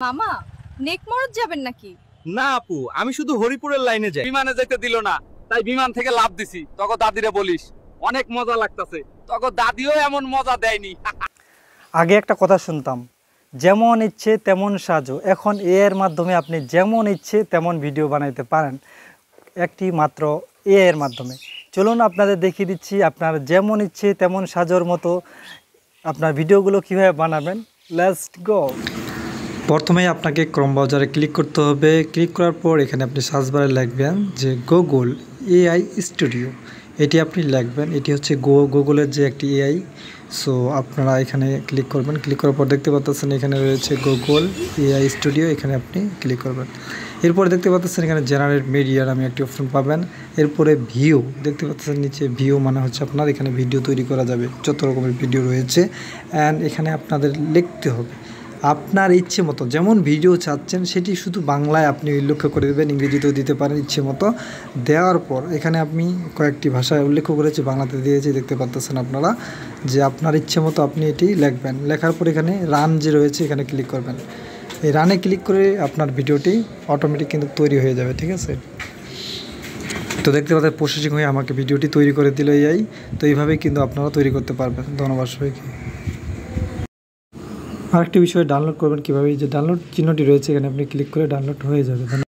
মামা নেকমরদ যাবেন নাকি? না আপু, আমি শুধু হরিপুরের লাইনে যাই। বিমানে যেতে দিল না, তাই বিমান থেকে লাফ দিছি। তখন দাদিরে বলিস অনেক মজা লাগতাছে। তখন দাদিও এমন মজা দেয়নি। আগে একটা কথা শুনতাম, যেমন ইচ্ছে তেমন সাজো। এখন এর মাধ্যমে আপনি যেমন ইচ্ছে তেমন ভিডিও বানাইতে পারেন, একটি মাত্র এর মাধ্যমে। চলুন আপনাদের দেখিয়ে দিচ্ছি আপনার যেমন ইচ্ছে তেমন সাজোর মতো আপনার ভিডিওগুলো কিভাবে বানাবেন। Let's go. প্রথমে আপনাকে ক্রোম ব্রাউজারে ক্লিক করতে হবে। ক্লিক করার পর এখানে আপনি সার্চ বারে লিখবেন যে গুগল এআই স্টুডিও। এটি আপনি লিখবেন, এটি হচ্ছে গুগলের যে একটি এআই। সো আপনারা এখানে ক্লিক করবেন। ক্লিক করার পর দেখতে পাচ্ছেন এখানে রয়েছে গুগল এআই স্টুডিও, এখানে আপনি ক্লিক করবেন। এরপরে দেখতে পাচ্ছেন এখানে জেনারেট মিডিয়া নামে একটি অপশন পাবেন। এরপরে ভিউ দেখতে পাচ্ছেন নিচে, ভিউ মানে হচ্ছে আপনার এখানে ভিডিও তৈরি করা যাবে, যত রকমের ভিডিও রয়েছে। অ্যান্ড এখানে আপনাদের লিখতে হবে আপনার ইচ্ছে মতো যেমন ভিডিও চাচ্ছেন সেটি শুধু বাংলায় আপনি উল্লেখ করে দেবেন, ইংরেজিতেও দিতে পারেন ইচ্ছে মতো। দেওয়ার পর এখানে আমি কয়েকটি ভাষায় উল্লেখ করেছি, বাংলাতে দিয়েছি, দেখতে পাচ্ছেন আপনারা যে আপনার ইচ্ছে মতো আপনি এটি লিখবেন। লেখার পর এখানে রান যে রয়েছে এখানে ক্লিক করবেন। এই রানে ক্লিক করে আপনার ভিডিওটি অটোমেটিক কিন্তু তৈরি হয়ে যাবে, ঠিক আছে। তো দেখতে পাচ্ছেন প্রসেসিং হয়ে আমাকে ভিডিওটি তৈরি করে দিল এআই। তো এইভাবেই কিন্তু আপনারা তৈরি করতে পারবেন। ধন্যবাদ সবাইকে। আরেকটি বিষয় ডাউনলোড করবেন কীভাবে, এই যে ডাউনলোড চিহ্নটি রয়েছে এখানে আপনি ক্লিক করে ডাউনলোড হয়ে যাবে।